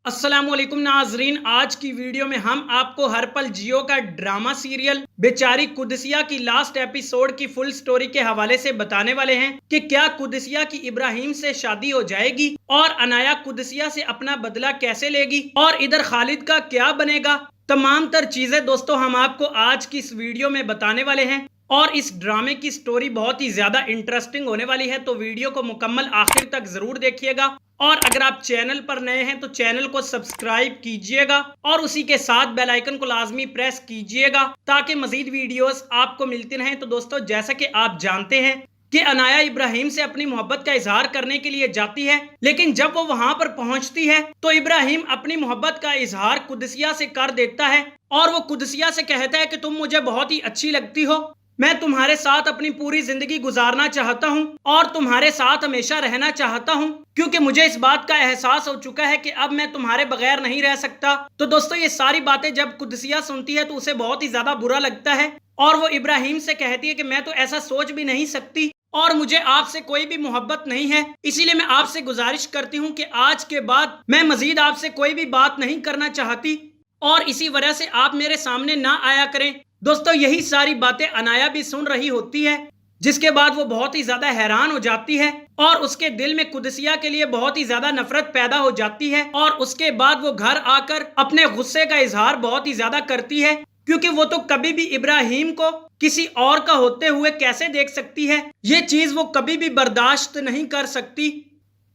अस्सलाम वालेकुम नाजरीन, आज की वीडियो में हम आपको हर पल जियो का ड्रामा सीरियल बेचारी कुदसिया की लास्ट एपिसोड की फुल स्टोरी के हवाले से बताने वाले हैं कि क्या कुदसिया की इब्राहिम से शादी हो जाएगी और अनाया कुदसिया से अपना बदला कैसे लेगी और इधर खालिद का क्या बनेगा। तमाम तर चीजें दोस्तों हम आपको आज की इस वीडियो में बताने वाले हैं और इस ड्रामे की स्टोरी बहुत ही ज्यादा इंटरेस्टिंग होने वाली है, तो वीडियो को मुकम्मल आखिर तक जरूर देखिएगा। और अगर आप चैनल पर नए हैं तो चैनल को सब्सक्राइब कीजिएगा और उसी के साथ बेल आइकन को लाजमी प्रेस कीजिएगा ताकि मजीद वीडियोस आपको मिलती रहें। तो दोस्तों, जैसा कि आप जानते हैं कि अनाया इब्राहिम से अपनी मोहब्बत का इजहार करने के लिए जाती है, लेकिन जब वो वहां पर पहुंचती है तो इब्राहिम अपनी मोहब्बत का इजहार कुदसिया से कर देता है और वो कुदसिया से कहता है कि तुम मुझे बहुत ही अच्छी लगती हो, मैं तुम्हारे साथ अपनी पूरी जिंदगी गुजारना चाहता हूं और तुम्हारे साथ हमेशा रहना चाहता हूं, क्योंकि मुझे इस बात का एहसास हो चुका है कि अब मैं तुम्हारे बगैर नहीं रह सकता। तो दोस्तों, ये सारी बातें जब कुदसिया सुनती है तो उसे बहुत ही ज्यादा बुरा लगता है और वो इब्राहिम से कहती है कि मैं तो ऐसा सोच भी नहीं सकती और मुझे आपसे कोई भी मोहब्बत नहीं है, इसीलिए मैं आपसे गुजारिश करती हूँ कि आज के बाद मैं मजीद आपसे कोई भी बात नहीं करना चाहती और इसी वजह से आप मेरे सामने ना आया करें। दोस्तों, यही सारी बातें अनाया भी सुन रही होती है, जिसके बाद वो बहुत ही ज्यादा हैरान हो जाती है और उसके दिल में कुदसिया के लिए बहुत ही ज्यादा नफरत पैदा हो जाती है और उसके बाद वो घर आकर अपने गुस्से का इजहार बहुत ही ज्यादा करती है, क्योंकि वो तो कभी भी इब्राहिम को किसी और का होते हुए कैसे देख सकती है, ये चीज वो कभी भी बर्दाश्त नहीं कर सकती।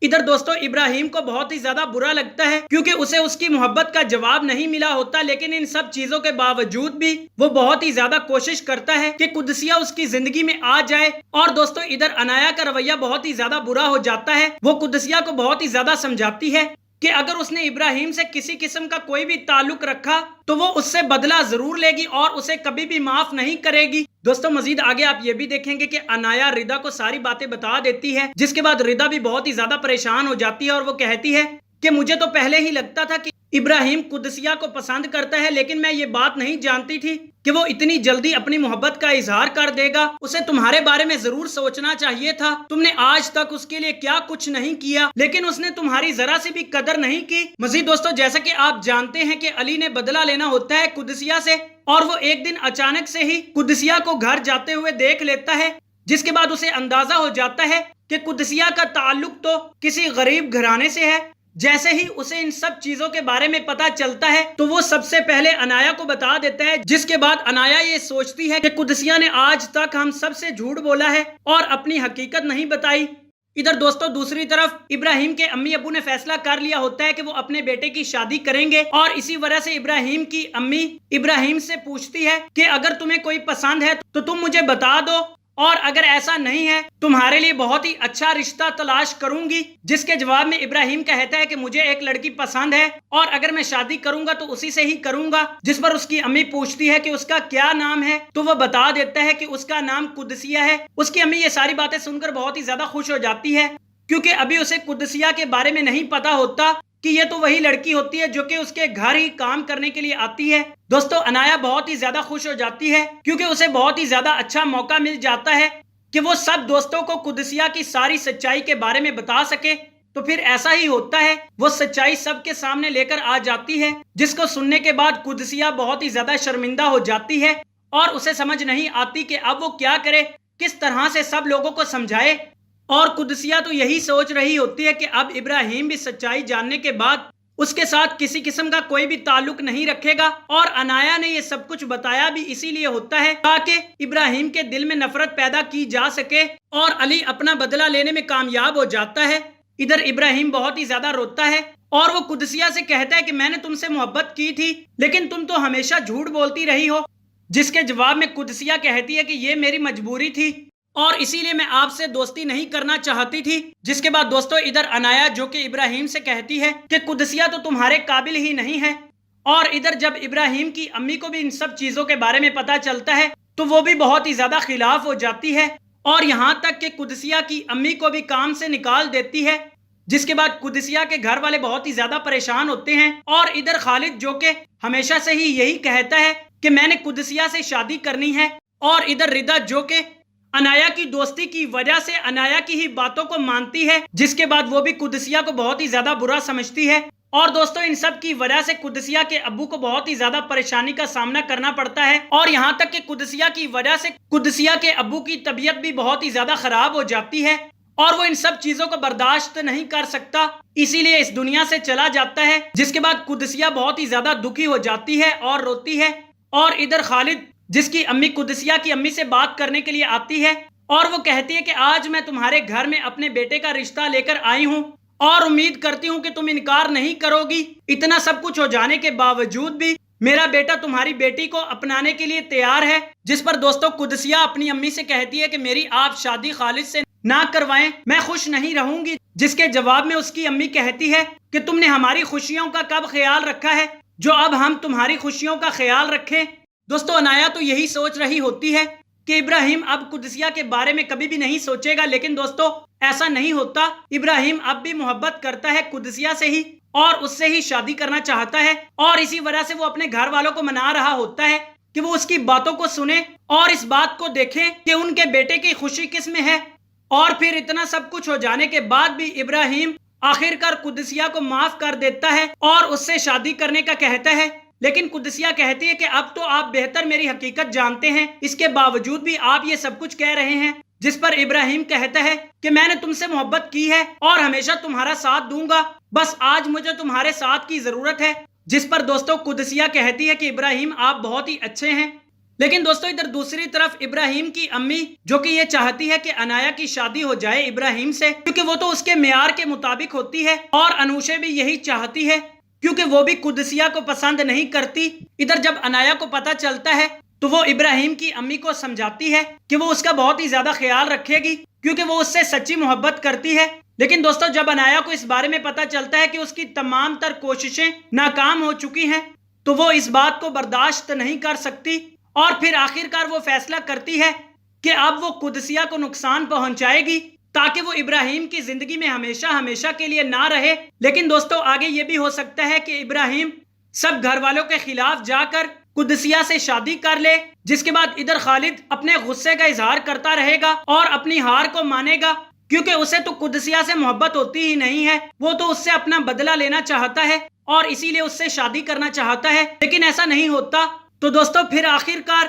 इधर दोस्तों, इब्राहिम को बहुत ही ज्यादा बुरा लगता है क्योंकि उसे उसकी मोहब्बत का जवाब नहीं मिला होता, लेकिन इन सब चीजों के बावजूद भी वो बहुत ही ज्यादा कोशिश करता है कि कुदसिया उसकी जिंदगी में आ जाए। और दोस्तों, इधर अनाया का रवैया बहुत ही ज्यादा बुरा हो जाता है। वो कुदसिया को बहुत ही ज्यादा समझाती है कि अगर उसने इब्राहिम से किसी किस्म का कोई भी ताल्लुक रखा तो वो उससे बदला जरूर लेगी और उसे कभी भी माफ नहीं करेगी। दोस्तों, मजीद आगे आप ये भी देखेंगे कि अनाया रिदा को सारी बातें बता देती है, जिसके बाद रिदा भी बहुत ही ज्यादा परेशान हो जाती है और वो कहती है कि मुझे तो पहले ही लगता था कि इब्राहिम कुदसिया को पसंद करता है, लेकिन मैं ये बात नहीं जानती थी कि वो इतनी जल्दी अपनी मोहब्बत का इजहार कर देगा। उसे तुम्हारे बारे में जरूर सोचना चाहिए था, तुमने आज तक उसके लिए क्या कुछ नहीं किया, लेकिन उसने तुम्हारी जरा सी भी कदर नहीं की। मजीद दोस्तों, जैसा कि आप जानते हैं कि अली ने बदला लेना होता है कुदसिया से और वो एक दिन अचानक से ही कुदसिया को घर जाते हुए देख लेता है, जिसके बाद उसे अंदाजा हो जाता है कि कुदसिया का ताल्लुक तो किसी गरीब घराने से है। जैसे ही उसे इन सब चीजों के बारे में पता चलता है तो वो सबसे पहले अनाया को बता देता है, जिसके बाद अनाया ये सोचती है कि कुदसिया ने आज तक हम सबसे झूठ बोला है और अपनी हकीकत नहीं बताई। इधर दोस्तों, दूसरी तरफ इब्राहिम के अम्मी अबू ने फैसला कर लिया होता है कि वो अपने बेटे की शादी करेंगे और इसी वजह से इब्राहिम की अम्मी इब्राहिम से पूछती है कि अगर तुम्हें कोई पसंद है तो तुम मुझे बता दो और अगर ऐसा नहीं है तुम्हारे लिए बहुत ही अच्छा रिश्ता तलाश करूंगी। जिसके जवाब में इब्राहिम कहता है कि मुझे एक लड़की पसंद है और अगर मैं शादी करूंगा तो उसी से ही करूंगा। जिस पर उसकी अम्मी पूछती है कि उसका क्या नाम है, तो वो बता देता है कि उसका नाम कुदसिया है। उसकी अम्मी ये सारी बातें सुनकर बहुत ही ज्यादा खुश हो जाती है, क्योंकि अभी उसे कुदसिया के बारे में नहीं पता होता कि ये तो वही लड़की होती है जो कि उसके घर ही काम करने के लिए आती है। दोस्तों, अनाया बहुत ही ज्यादा खुश हो जाती है क्योंकि उसे बहुत ही ज्यादा अच्छा मौका मिल जाता है कि वो सब दोस्तों को कुदसिया की सारी सच्चाई के बारे में बता सके। तो फिर ऐसा ही होता है, वो सच्चाई सबके सामने लेकर आ जाती है, जिसको सुनने के बाद कुदसिया बहुत ही ज्यादा शर्मिंदा हो जाती है और उसे समझ नहीं आती कि अब वो क्या करे, किस तरह से सब लोगों को समझाए। और कुदसिया तो यही सोच रही होती है कि अब इब्राहिम भी सच्चाई जानने के बाद उसके साथ किसी किस्म का कोई भी ताल्लुक नहीं रखेगा और अनाया ने ये सब कुछ बताया भी इसीलिए होता है ताकि इब्राहिम के दिल में नफरत पैदा की जा सके और अली अपना बदला लेने में कामयाब हो जाता है। इधर इब्राहिम बहुत ही ज्यादा रोता है और वो कुदसिया से कहता है कि मैंने तुमसे मोहब्बत की थी, लेकिन तुम तो हमेशा झूठ बोलती रही हो। जिसके जवाब में कुदसिया कहती है कि ये मेरी मजबूरी थी और इसीलिए मैं आपसे दोस्ती नहीं करना चाहती थी। जिसके बाद दोस्तों, इधर अनाया जो कि इब्राहिम से कहती है कि कुदसिया तो तुम्हारे काबिल ही नहीं है। और इधर जब इब्राहिम की अम्मी को भी इन सब चीजों के बारे में पता चलता है तो वो भी बहुत ही ज्यादा खिलाफ हो जाती है और यहाँ तक कि कुदसिया की अम्मी को भी काम से निकाल देती है। जिसके बाद कुदसिया के घर वाले बहुत ही ज्यादा परेशान होते हैं और इधर खालिद जो कि हमेशा से ही यही कहता है कि मैंने कुदसिया से शादी करनी है, और इधर रिदा जो कि अनाया की दोस्ती की वजह से अनाया की ही बातों को मानती है, जिसके बाद वो भी कुदसिया को बहुत ही ज्यादा बुरा समझती है اور دوستوں ان سب کی وجہ سے قدسیہ کے ابو کو بہت ہی زیادہ پریشانی کا سامنا کرنا پڑتا ہے، اور یہاں تک کہ قدسیہ کی وجہ سے قدسیہ کے ابو کی طبیعت بھی بہت ہی زیادہ خراب ہو جاتی ہے، اور وہ ان سب چیزوں کو برداشت نہیں کر سکتا، اسی لیے اس دنیا سے چلا جاتا ہے، جس کے بعد قدسیہ بہت ہی زیادہ دکھی ہو جاتی ہے اور روتی ہے۔ اور ادھر خالد جس کی امی قدسیہ کی امی سے بات کرنے کے لیے آتی ہے، اور وہ کہتی ہے کہ آج میں تمہارے گھر میں اپنے بیٹے کا رشتہ لے کر آئی ہوں، اور امید کرتی ہوں کہ تم انکار نہیں کرو گی۔ اتنا سب کچھ ہو جانے کے باوجود بھی میرا بیٹا تمہاری بیٹی کو اپنانے کے لیے تیار ہے، جس پر دوستوں قدسیہ اپنی امی سے کہتی ہے کہ میری آپ شادی خالد سے نہ کروائیں، میں خوش نہیں رہوں گی، جس کے جواب میں اس کی امی کہتی ہے کہ تم نے ہماری خوشیوں کا کب خیال رکھا ہے جو اب ہم تمہاری خوشیوں کا خیال رکھیں۔ دوستوں عنایا تو یہی سوچ رہی ہوتی ہے کہ ابراہیم اب قدسیہ کے بارے میں کبھی بھی نہیں سوچے گا، لیکن دوستوں ایسا نہیں ہوتا۔ ابراہیم اب بھی محبت کرتا ہے قدسیہ سے ہی، اور اس سے ہی شادی کرنا چاہتا ہے، اور اسی وجہ سے وہ اپنے گھر والوں کو منا رہا ہوتا ہے کہ وہ اس کی باتوں کو سنیں اور اس بات کو دیکھیں کہ ان کے بیٹے کی خوشی کس میں ہے۔ اور پھر اتنا سب کچھ ہو جانے کے بعد بھی ابراہیم آخر کار قدسیہ کو معاف کر دیتا ہے اور اس سے شادی کرنے کا کہتا ہے، لیکن قدسیہ کہتی ہے کہ اب تو آپ بہتر میری حقیقت جانتے ہیں، اس کے باوجود بھی آپ یہ سب کچھ کہہ رہے ہیں، جس پر ابراہیم کہتا ہے کہ میں نے تم سے محبت کی ہے اور ہمیشہ تمہارا ساتھ دوں گا، بس آج مجھے تمہارے ساتھ کی ضرورت ہے، جس پر دوستوں قدسیہ کہتی ہے کہ ابراہیم آپ بہت ہی اچھے ہیں۔ لیکن دوستوں ادھر دوسری طرف ابراہیم کی امی جو کہ یہ چاہتی ہے کہ عنایا کی شادی ہو جائے ابراہیم سے، کیونکہ وہ تو اس کے معیار کے مطابق ہوتی ہے، اور انوشے بھی یہی چاہتی ہے کیونکہ وہ بھی قدسیہ کو پسند نہیں کرتی۔ ادھر جب عنایا کو پتہ چلتا ہے تو وہ ابراہیم کی امی کو سمجھاتی ہے کہ وہ اس کا بہت ہی زیادہ خیال رکھے گی کیونکہ وہ اس سے سچی محبت کرتی ہے۔ لیکن دوستوں جب عنایا کو اس بارے میں پتہ چلتا ہے کہ اس کی تمام تر کوششیں ناکام ہو چکی ہیں تو وہ اس بات کو برداشت نہیں کر سکتی، اور پھر آخر کار وہ فیصلہ کرتی ہے کہ اب وہ قدسیہ کو نقصان پہنچائے گی تاکہ وہ ابراہیم کی زندگی میں ہمیشہ ہمیشہ کے لیے نہ رہے۔ لیکن دوستوں آگے یہ بھی ہو سکتا ہے کہ ابراہیم سب گھر والوں کے خلاف جا کر قدسیہ سے شادی کر لے، جس کے بعد ادھر خالد اپنے غصے کا اظہار کرتا رہے گا اور اپنی ہار کو مانے گا، کیونکہ اسے تو قدسیہ سے محبت ہوتی ہی نہیں ہے، وہ تو اس سے اپنا بدلہ لینا چاہتا ہے اور اسی لیے اس سے شادی کرنا چاہتا ہے، لیکن ایسا نہیں ہوتا۔ تو دوستوں پھر آخر کار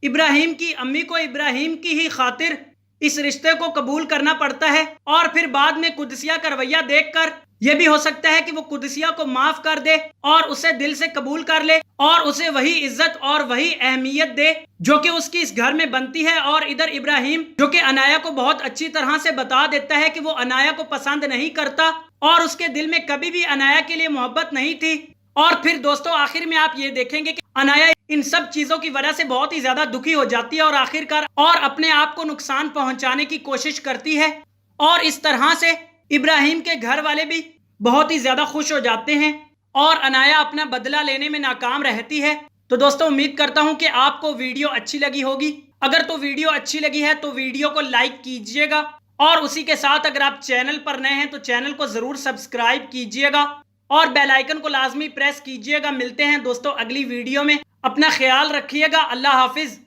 ابراہیم کی امی کو ابراہیم کی ہی خاطر اس رشتے کو قبول کرنا پڑتا ہے، اور پھر بعد میں قدسیہ کا رویہ دیکھ کر یہ بھی ہو سکتا ہے کہ وہ قدسیہ کو معاف کر دے اور اسے دل سے قبول کر لے اور اسے وہی عزت اور وہی اہمیت دے جو کہ اس کی اس گھر میں بنتی ہے۔ اور ادھر ابراہیم جو کہ عنایا کو بہت اچھی طرح سے بتا دیتا ہے کہ وہ عنایا کو پسند نہیں کرتا اور اس کے دل میں کبھی بھی عنایا کے لیے محبت نہیں تھی۔ اور پھر دوستوں آخر میں آپ یہ دیکھیں گے کہ عنایا ان سب چیزوں کی وجہ سے بہت ہی زیادہ دکھی ہو جاتی ہے اور آخر کار اور اپنے آپ کو نقصان پہنچانے کی کوشش کرتی ہے، اور اس طرح سے ابراہیم کے گھر والے بھی بہت ہی زیادہ خوش ہو جاتے ہیں اور عنایا اپنا بدلہ لینے میں ناکام رہتی ہے۔ تو دوستوں امید کرتا ہوں کہ آپ کو ویڈیو اچھی لگی ہوگی، اگر تو ویڈیو اچھی لگی ہے تو ویڈیو کو لائک کیجئے گا، اور اسی کے ساتھ اگر آپ چینل پر نئے ہیں تو چینل کو ضرور سبسکرائب کیجئے گا اور بیل آئیکن کو لازمی پریس کیجئے گا۔ ملتے ہیں دوستوں اگلی ویڈیو میں، اپنا خیال رکھیے گا، اللہ حافظ۔